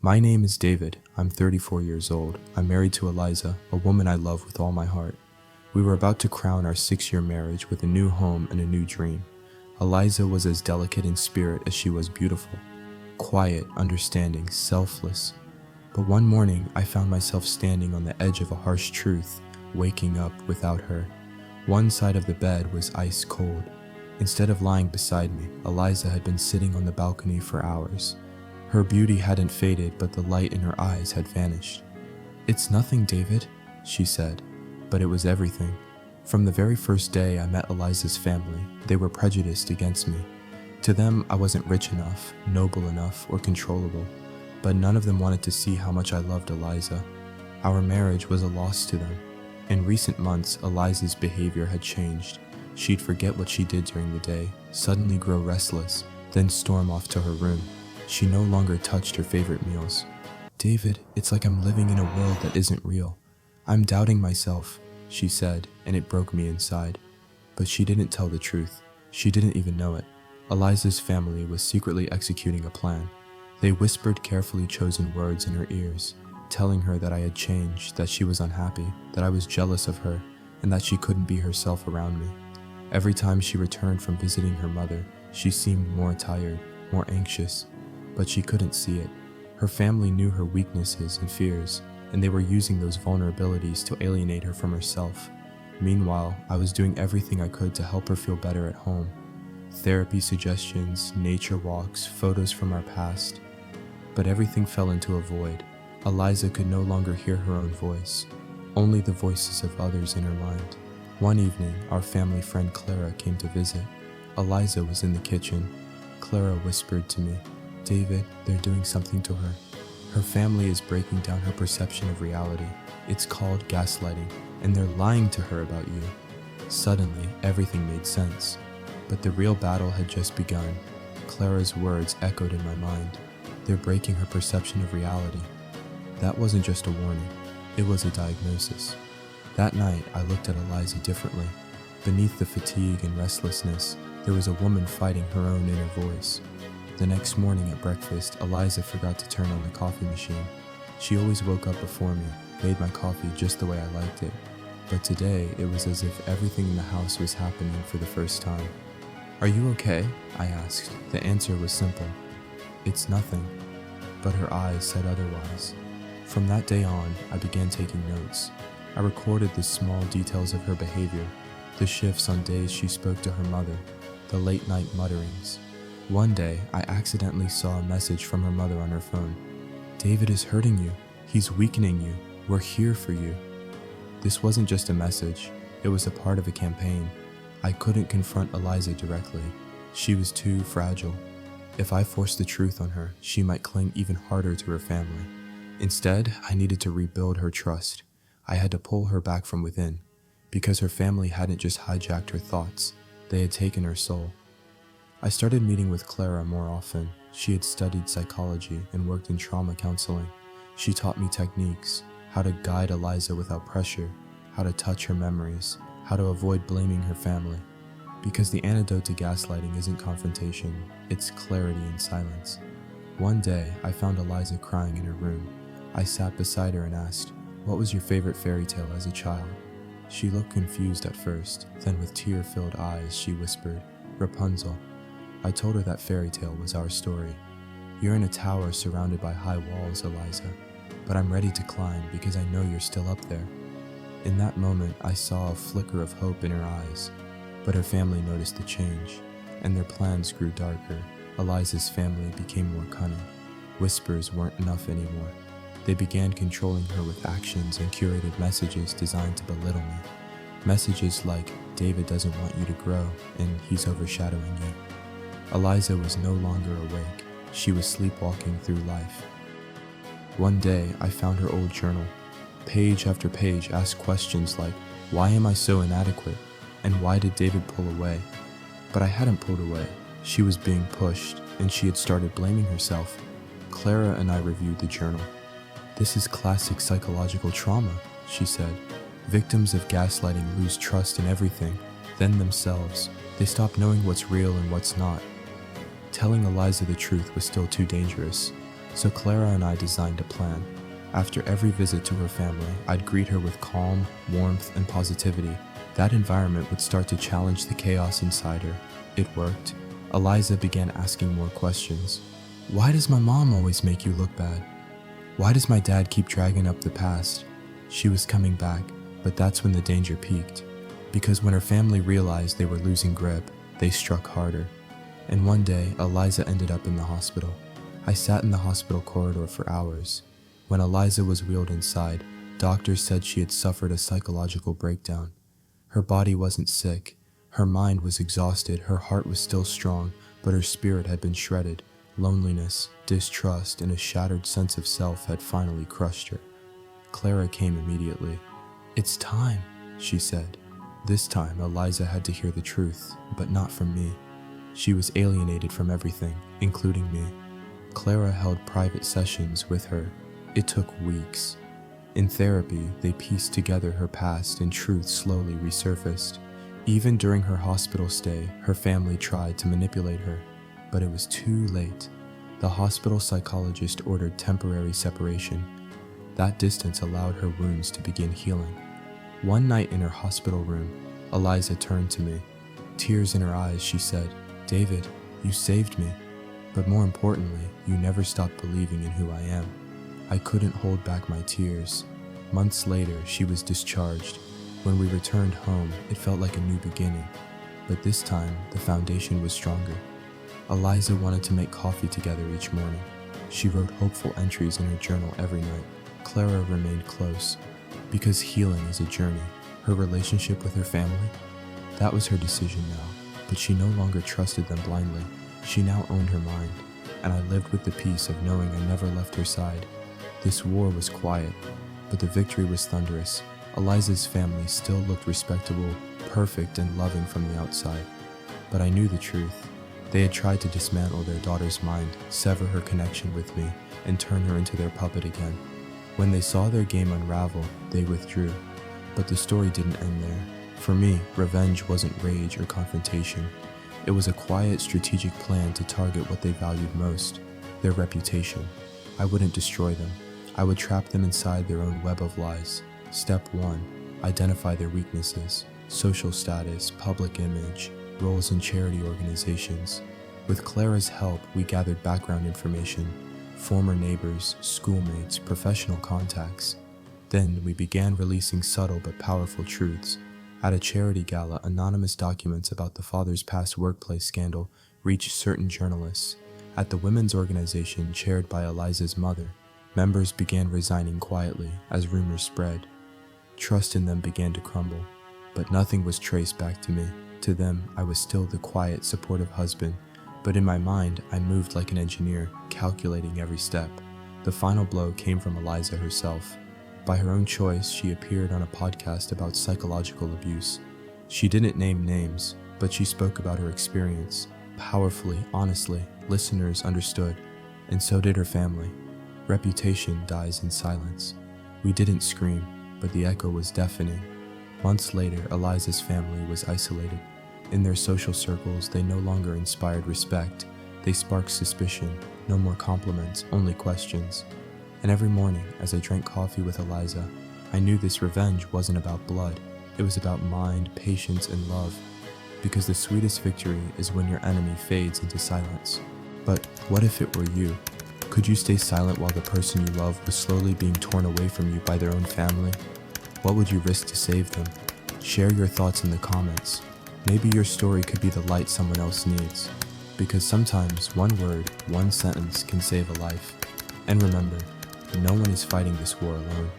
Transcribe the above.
My name is David. I'm 34 years old. I'm married to Eliza, a woman I love with all my heart. We were about to crown our 6-year marriage with a new home and a new dream. Eliza was as delicate in spirit as she was beautiful. Quiet, understanding, selfless. But one morning, I found myself standing on the edge of a harsh truth, waking up without her. One side of the bed was ice cold. Instead of lying beside me, Eliza had been sitting on the balcony for hours. Her beauty hadn't faded, but the light in her eyes had vanished. "It's nothing, David," she said, but it was everything. From the very first day I met Eliza's family, they were prejudiced against me. To them, I wasn't rich enough, noble enough, or controllable, but none of them wanted to see how much I loved Eliza. Our marriage was a loss to them. In recent months, Eliza's behavior had changed. She'd forget what she did during the day, suddenly grow restless, then storm off to her room. She no longer touched her favorite meals. "David, it's like I'm living in a world that isn't real. I'm doubting myself," she said, and it broke me inside. But she didn't tell the truth. She didn't even know it. Eliza's family was secretly executing a plan. They whispered carefully chosen words in her ears, telling her that I had changed, that she was unhappy, that I was jealous of her, and that she couldn't be herself around me. Every time she returned from visiting her mother, she seemed more tired, more anxious, but she couldn't see it. Her family knew her weaknesses and fears, and they were using those vulnerabilities to alienate her from herself. Meanwhile, I was doing everything I could to help her feel better at home. Therapy suggestions, nature walks, photos from our past. But everything fell into a void. Eliza could no longer hear her own voice, only the voices of others in her mind. One evening, our family friend Clara came to visit. Eliza was in the kitchen. Clara whispered to me, "David, they're doing something to her. Her family is breaking down her perception of reality. It's called gaslighting, and they're lying to her about you." Suddenly, everything made sense. But the real battle had just begun. Clara's words echoed in my mind. They're breaking her perception of reality. That wasn't just a warning. It was a diagnosis. That night, I looked at Eliza differently. Beneath the fatigue and restlessness, there was a woman fighting her own inner voice. The next morning at breakfast, Eliza forgot to turn on the coffee machine. She always woke up before me, made my coffee just the way I liked it. But today, it was as if everything in the house was happening for the first time. "Are you okay?" I asked. The answer was simple. "It's nothing." But her eyes said otherwise. From that day on, I began taking notes. I recorded the small details of her behavior, the shifts on days she spoke to her mother, the late-night mutterings. One day, I accidentally saw a message from her mother on her phone. "David is hurting you. He's weakening you. We're here for you." This wasn't just a message. It was a part of a campaign. I couldn't confront Eliza directly. She was too fragile. If I forced the truth on her, she might cling even harder to her family. Instead, I needed to rebuild her trust. I had to pull her back from within, because her family hadn't just hijacked her thoughts, they had taken her soul. I started meeting with Clara more often. She had studied psychology and worked in trauma counseling. She taught me techniques, how to guide Eliza without pressure, how to touch her memories, how to avoid blaming her family. Because the antidote to gaslighting isn't confrontation, it's clarity and silence. One day, I found Eliza crying in her room. I sat beside her and asked, "What was your favorite fairy tale as a child?" She looked confused at first, then with tear-filled eyes, she whispered, "Rapunzel." I told her that fairy tale was our story. "You're in a tower surrounded by high walls, Eliza, but I'm ready to climb because I know you're still up there." In that moment, I saw a flicker of hope in her eyes, but her family noticed the change, and their plans grew darker. Eliza's family became more cunning. Whispers weren't enough anymore. They began controlling her with actions and curated messages designed to belittle me. Messages like, "David doesn't want you to grow, and he's overshadowing you." Eliza was no longer awake. She was sleepwalking through life. One day, I found her old journal. Page after page asked questions like, "Why am I so inadequate?" and "Why did David pull away?" But I hadn't pulled away. She was being pushed, and she had started blaming herself. Clara and I reviewed the journal. "This is classic psychological trauma," she said. "Victims of gaslighting lose trust in everything, then themselves. They stop knowing what's real and what's not." Telling Eliza the truth was still too dangerous. So Clara and I designed a plan. After every visit to her family, I'd greet her with calm, warmth, and positivity. That environment would start to challenge the chaos inside her. It worked. Eliza began asking more questions. Why does my mom always make you look bad? Why does my dad keep dragging up the past? She was coming back, but that's when the danger peaked. Because when her family realized they were losing grip, they struck harder. And one day, Eliza ended up in the hospital. I sat in the hospital corridor for hours. When Eliza was wheeled inside, doctors said she had suffered a psychological breakdown. Her body wasn't sick. Her mind was exhausted. Her heart was still strong, but her spirit had been shredded. Loneliness, distrust, and a shattered sense of self had finally crushed her. Clara came immediately. "It's time," she said. This time, Eliza had to hear the truth, but not from me. She was alienated from everything, including me. Clara held private sessions with her. It took weeks. In therapy, they pieced together her past and truth slowly resurfaced. Even during her hospital stay, her family tried to manipulate her, but it was too late. The hospital psychologist ordered temporary separation. That distance allowed her wounds to begin healing. One night in her hospital room, Eliza turned to me. Tears in her eyes, she said, "David, you saved me. But more importantly, you never stopped believing in who I am." I couldn't hold back my tears. Months later, she was discharged. When we returned home, it felt like a new beginning. But this time, the foundation was stronger. Eliza wanted to make coffee together each morning. She wrote hopeful entries in her journal every night. Clara remained close. Because healing is a journey. Her relationship with her family? That was her decision now. But she no longer trusted them blindly. She now owned her mind. And I lived with the peace of knowing I never left her side. This war was quiet, but the victory was thunderous. Eliza's family still looked respectable, perfect, and loving from the outside. But I knew the truth. They had tried to dismantle their daughter's mind, sever her connection with me, and turn her into their puppet again. When they saw their game unravel, they withdrew. But the story didn't end there. For me, revenge wasn't rage or confrontation. It was a quiet, strategic plan to target what they valued most, their reputation. I wouldn't destroy them. I would trap them inside their own web of lies. Step 1. Identify their weaknesses. Social status, public image, roles in charity organizations. With Clara's help, we gathered background information, former neighbors, schoolmates, professional contacts. Then we began releasing subtle but powerful truths. At a charity gala, anonymous documents about the father's past workplace scandal reached certain journalists. At the women's organization chaired by Eliza's mother, members began resigning quietly as rumors spread. Trust in them began to crumble, but nothing was traced back to me. To them, I was still the quiet, supportive husband, but in my mind, I moved like an engineer, calculating every step. The final blow came from Eliza herself. By her own choice, she appeared on a podcast about psychological abuse. She didn't name names, but she spoke about her experience. Powerfully, honestly, listeners understood, and so did her family. Reputation dies in silence. We didn't scream, but the echo was deafening. Months later, Eliza's family was isolated. In their social circles, they no longer inspired respect. They sparked suspicion. No more compliments, only questions. And every morning, as I drank coffee with Eliza, I knew this revenge wasn't about blood. It was about mind, patience, and love. Because the sweetest victory is when your enemy fades into silence. But what if it were you? Could you stay silent while the person you love was slowly being torn away from you by their own family? What would you risk to save them? Share your thoughts in the comments. Maybe your story could be the light someone else needs. Because sometimes one word, one sentence can save a life. And remember, no one is fighting this war alone.